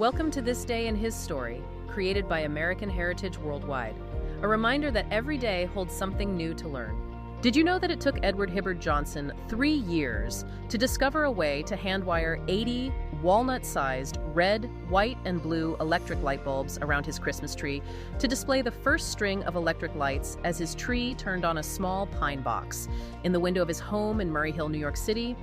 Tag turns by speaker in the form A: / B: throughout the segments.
A: Welcome to This Day in His Story, created by American Heritage Worldwide. A reminder that every day holds something new to learn. Did you know that it took Edward Hibbard Johnson 3 years to discover a way to handwire 80 walnut-sized red, white, and blue electric light bulbs around his Christmas tree to display the first string of electric lights as his tree turned on a small pine box in the window of his home in Murray Hill, New York City?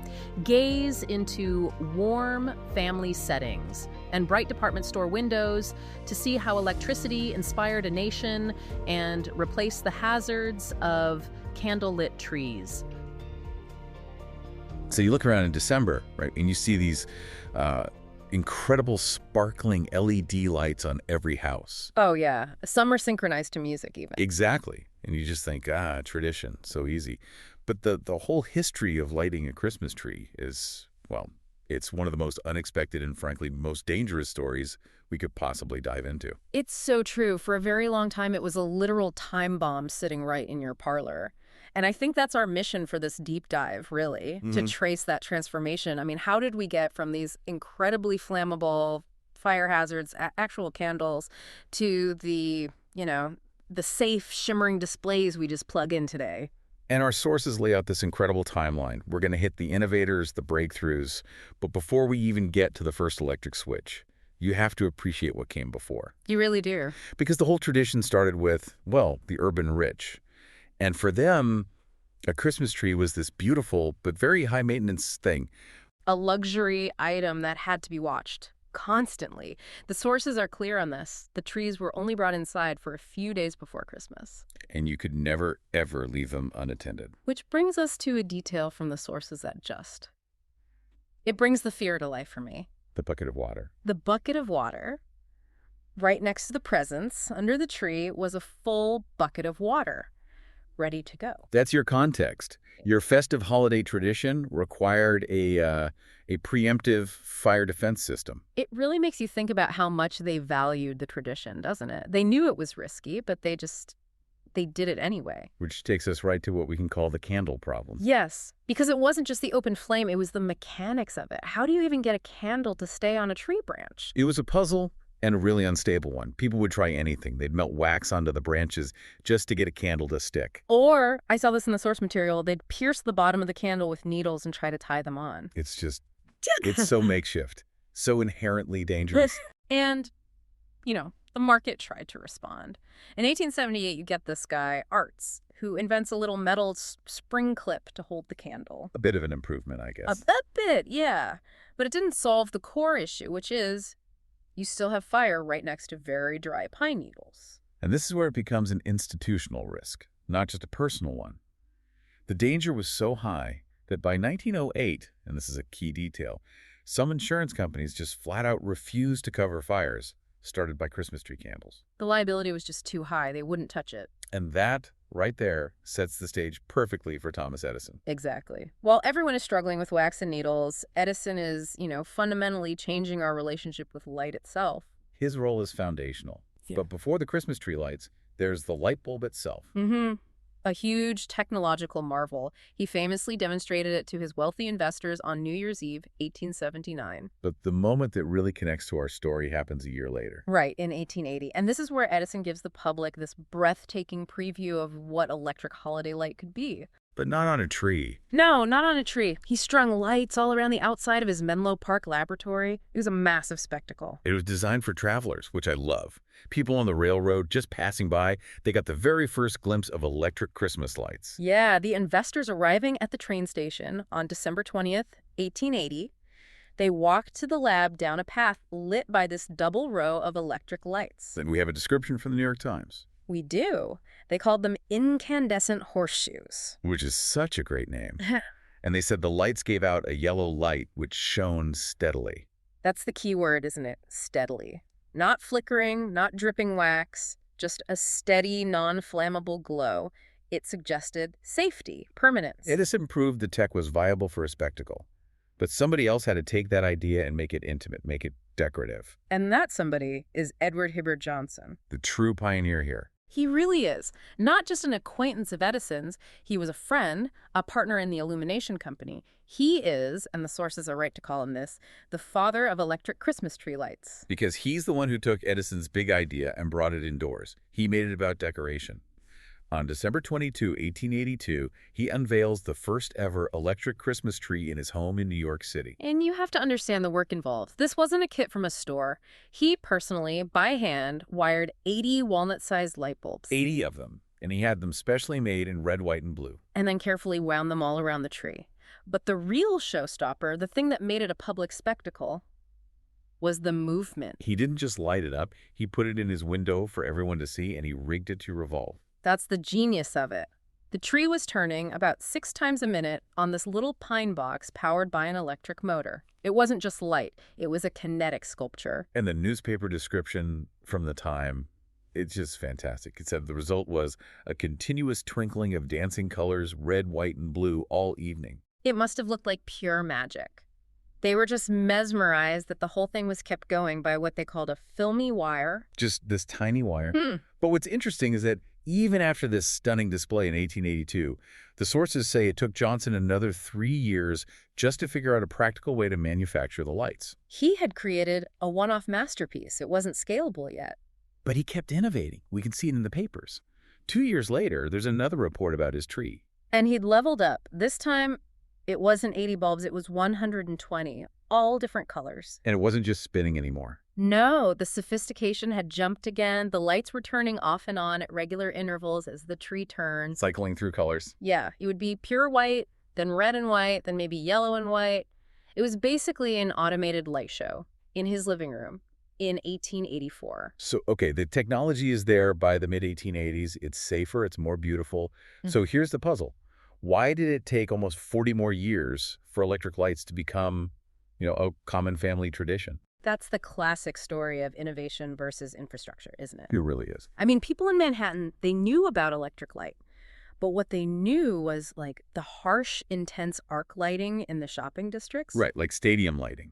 A: Gaze into warm family settings and bright department store windows to see how electricity inspired a nation and replaced the hazards of candlelit trees.
B: So you look around in December, right, and you see these incredible sparkling LED lights on every house.
A: Oh, yeah. Some are synchronized to music, even.
B: Exactly. And you just think, tradition, so easy. But the whole history of lighting a Christmas tree is, well, it's one of the most unexpected and, frankly, most dangerous stories we could possibly dive into.
A: It's so true. For a very long time, it was a literal time bomb sitting right in your parlor. And I think that's our mission for this deep dive, really, to trace that transformation. I mean, how did we get from these incredibly flammable fire hazards, actual candles, to the safe, shimmering displays we just plug in today?
B: And our sources lay out this incredible timeline. We're going to hit the innovators, the breakthroughs. But before we even get to the first electric switch, you have to appreciate what came before.
A: You really do.
B: Because the whole tradition started with, well, the urban rich. And for them, a Christmas tree was this beautiful but very high-maintenance thing.
A: A luxury item that had to be watched constantly. The sources are clear on this. The trees were only brought inside for a few days before Christmas.
B: And you could never, ever leave them unattended.
A: Which brings us to a detail from the sources it brings the fear to life for me.
B: The bucket of water.
A: The bucket of water. Right next to the presents, under the tree, was a full bucket of water, ready to go.
B: That's your context. Your festive holiday tradition required a preemptive fire defense system.
A: It really makes you think about how much they valued the tradition, doesn't it? They knew it was risky, but they did it anyway.
B: Which takes us right to what we can call the candle problem.
A: Yes, because it wasn't just the open flame, it was the mechanics of it. How do you even get a candle to stay on a tree branch?
B: It was a puzzle and a really unstable one. People would try anything. They'd melt wax onto the branches just to get a candle to stick.
A: Or, I saw this in the source material, they'd pierce the bottom of the candle with needles and try to tie them on.
B: It's so makeshift, so inherently dangerous.
A: And, the market tried to respond. In 1878, you get this guy, Arts, who invents a little metal spring clip to hold the candle.
B: A bit of an improvement, I guess.
A: A bit, yeah. But it didn't solve the core issue, which is you still have fire right next to very dry pine needles.
B: And this is where it becomes an institutional risk, not just a personal one. The danger was so high that by 1908, and this is a key detail, some insurance companies just flat out refused to cover fires started by Christmas tree candles.
A: The liability was just too high. They wouldn't touch it.
B: And that, right there, sets the stage perfectly for Thomas Edison.
A: Exactly. While everyone is struggling with wax and needles, Edison is, fundamentally changing our relationship with light itself.
B: His role is foundational. Yeah. But before the Christmas tree lights, there's the light bulb itself.
A: A huge technological marvel. He famously demonstrated it to his wealthy investors on New Year's Eve, 1879.
B: But the moment that really connects to our story happens a year later.
A: Right, in 1880. And this is where Edison gives the public this breathtaking preview of what electric holiday light could be.
B: But not on a tree.
A: No, not on a tree. He strung lights all around the outside of his Menlo Park laboratory. It was a massive spectacle.
B: It was designed for travelers, which I love. People on the railroad just passing by, they got the very first glimpse of electric Christmas lights.
A: Yeah, the investors arriving at the train station on December 20th, 1880, they walked to the lab down a path lit by this double row of electric lights.
B: And we have a description from the New York Times.
A: We do. They called them incandescent horseshoes.
B: Which is such a great name. And they said the lights gave out a yellow light which shone steadily.
A: That's the key word, isn't it? Steadily. Not flickering, not dripping wax, just a steady, non-flammable glow. It suggested safety, permanence.
B: Edison proved the tech was viable for a spectacle. But somebody else had to take that idea and make it intimate, make it decorative.
A: And that somebody is Edward Hibbard Johnson.
B: The true pioneer here.
A: He really is. Not just an acquaintance of Edison's, he was a friend, a partner in the illumination company. He is, and the sources are right to call him this, the father of electric Christmas tree lights.
B: Because he's the one who took Edison's big idea and brought it indoors. He made it about decoration. On December 22, 1882, he unveils the first ever electric Christmas tree in his home in New York City.
A: And you have to understand the work involved. This wasn't a kit from a store. He personally, by hand, wired 80 walnut-sized light bulbs.
B: 80 of them, and he had them specially made in red, white, and blue.
A: And then carefully wound them all around the tree. But the real showstopper, the thing that made it a public spectacle, was the movement.
B: He didn't just light it up, he put it in his window for everyone to see, and he rigged it to revolve.
A: That's the genius of it. The tree was turning about 6 times a minute on this little pine box powered by an electric motor. It wasn't just light, it was a kinetic sculpture.
B: And the newspaper description from the time, it's just fantastic. It said the result was a continuous twinkling of dancing colors, red, white, and blue, all evening.
A: It must have looked like pure magic. They were just mesmerized that the whole thing was kept going by what they called a filmy wire.
B: Just this tiny wire. But what's interesting is that even after this stunning display in 1882, the sources say it took Johnson another 3 years just to figure out a practical way to manufacture the lights.
A: He had created a one-off masterpiece. It wasn't scalable yet.
B: But he kept innovating. We can see it in the papers. 2 years later, there's another report about his tree.
A: And he'd leveled up. This time, it wasn't 80 bulbs, it was 120, all different colors.
B: And it wasn't just spinning anymore.
A: No, the sophistication had jumped again. The lights were turning off and on at regular intervals as the tree turned.
B: Cycling through colors.
A: Yeah, it would be pure white, then red and white, then maybe yellow and white. It was basically an automated light show in his living room in 1884.
B: So, okay, the technology is there by the mid-1880s. It's safer, it's more beautiful. So here's the puzzle. Why did it take almost 40 more years for electric lights to become, a common family tradition?
A: That's the classic story of innovation versus infrastructure, isn't it?
B: It really is.
A: I mean, people in Manhattan, they knew about electric light, but what they knew was like the harsh, intense arc lighting in the shopping districts.
B: Right, like stadium lighting.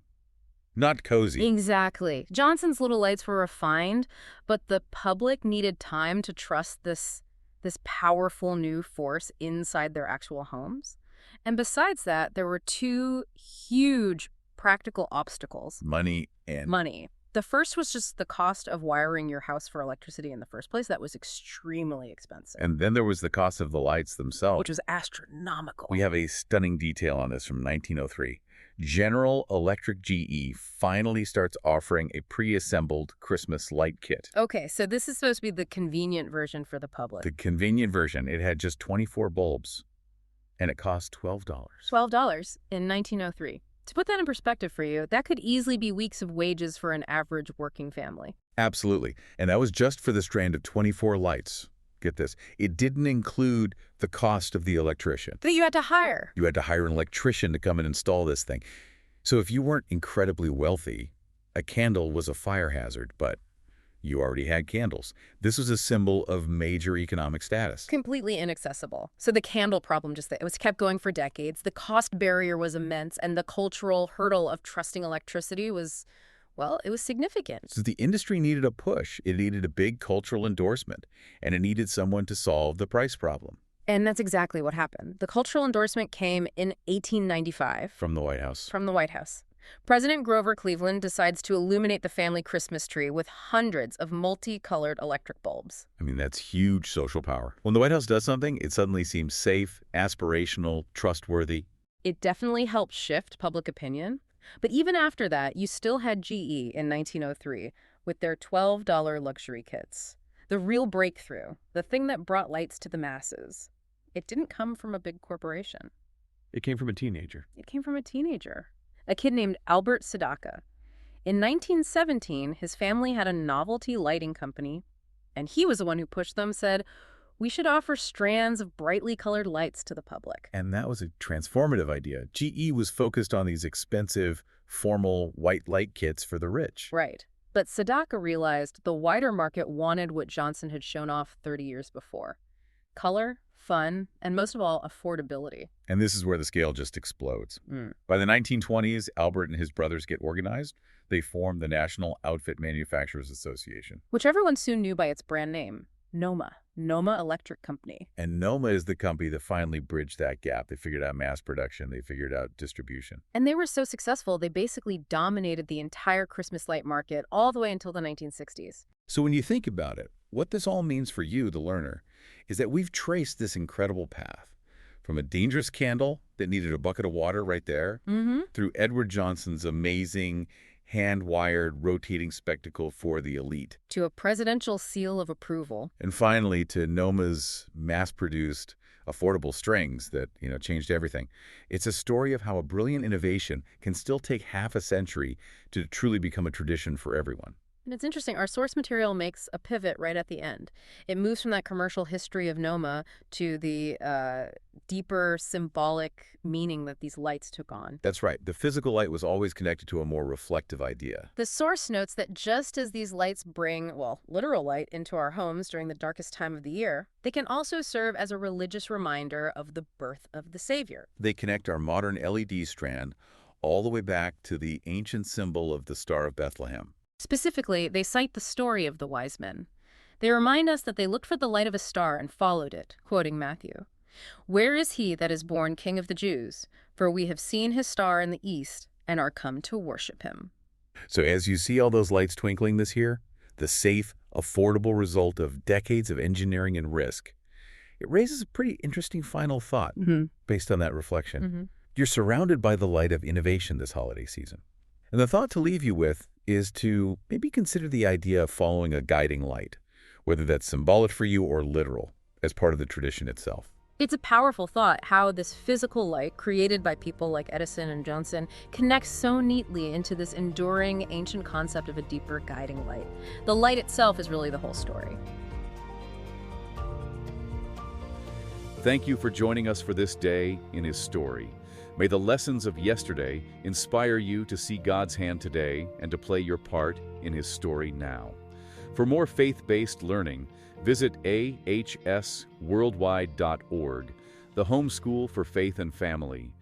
B: Not cozy.
A: Exactly. Johnson's little lights were refined, but the public needed time to trust this powerful new force inside their actual homes. And besides that, there were 2 huge practical obstacles.
B: Money.
A: The first was just the cost of wiring your house for electricity in the first place. That was extremely expensive.
B: And then there was the cost of the lights themselves.
A: Which was astronomical.
B: We have a stunning detail on this from 1903. General Electric GE finally starts offering a pre-assembled Christmas light kit.
A: Okay, so this is supposed to be the convenient version for the public.
B: The convenient version. It had just 24 bulbs, and it cost $12.
A: $12 in 1903. To put that in perspective for you, that could easily be weeks of wages for an average working family.
B: Absolutely. And that was just for the strand of 24 lights. Get this. It didn't include the cost of the electrician.
A: That you had to hire.
B: You had to hire an electrician to come and install this thing. So if you weren't incredibly wealthy, a candle was a fire hazard, but you already had candles. This was a symbol of major economic status.
A: Completely inaccessible. So the candle problem it was kept going for decades. The cost barrier was immense, and the cultural hurdle of trusting electricity was, well, it was significant.
B: So the industry needed a push. It needed a big cultural endorsement, and it needed someone to solve the price problem.
A: And that's exactly what happened. The cultural endorsement came in 1895.
B: From the White House.
A: From the White House. President Grover Cleveland decides to illuminate the family Christmas tree with hundreds of multicolored electric bulbs.
B: I mean, that's huge social power. When the White House does something, it suddenly seems safe, aspirational, trustworthy.
A: It definitely helped shift public opinion. But even after that, you still had GE in 1903 with their $12 luxury kits. The real breakthrough, the thing that brought lights to the masses. It didn't come from a big corporation.
B: It came from a teenager.
A: It came from a teenager. A kid named Albert Sadaka. In 1917, his family had a novelty lighting company, and he was the one who pushed them, said, we should offer strands of brightly colored lights to the public.
B: And that was a transformative idea. GE was focused on these expensive, formal white light kits for the rich.
A: Right. But Sadaka realized the wider market wanted what Johnson had shown off 30 years before. Color, fun, and most of all, affordability.
B: And this is where the scale just explodes. By the 1920s, Albert and his brothers get organized. They form the National Outfit Manufacturers Association.
A: Which everyone soon knew by its brand name, Noma Electric Company.
B: And Noma is the company that finally bridged that gap. They figured out mass production. They figured out distribution.
A: And they were so successful, they basically dominated the entire Christmas light market all the way until the 1960s.
B: So when you think about it, what this all means for you, the learner, is that we've traced this incredible path from a dangerous candle that needed a bucket of water right there, through Edward Johnson's amazing hand-wired rotating spectacle for the elite,
A: To a presidential seal of approval.
B: and finally to Noma's mass-produced affordable strings that, changed everything. It's a story of how a brilliant innovation can still take half a century to truly become a tradition for everyone.
A: And it's interesting, our source material makes a pivot right at the end. It moves from that commercial history of Noma to the deeper symbolic meaning that these lights took on.
B: That's right. The physical light was always connected to a more reflective idea.
A: The source notes that just as these lights bring, well, literal light into our homes during the darkest time of the year, they can also serve as a religious reminder of the birth of the Savior.
B: They connect our modern LED strand all the way back to the ancient symbol of the Star of Bethlehem.
A: Specifically, they cite the story of the wise men. They remind us that they looked for the light of a star and followed it, quoting Matthew. "Where is he that is born King of the Jews? For we have seen his star in the east and are come to worship him."
B: So as you see all those lights twinkling this year, the safe, affordable result of decades of engineering and risk, it raises a pretty interesting final thought based on that reflection. You're surrounded by the light of innovation this holiday season. And the thought to leave you with is to maybe consider the idea of following a guiding light, whether that's symbolic for you or literal, as part of the tradition itself.
A: It's a powerful thought how this physical light, created by people like Edison and Johnson, connects so neatly into this enduring ancient concept of a deeper guiding light. The light itself is really the whole story.
B: Thank you for joining us for this day in His story. May the lessons of yesterday inspire you to see God's hand today and to play your part in His story now. For more faith-based learning, visit ahsworldwide.org, the home school for faith and family.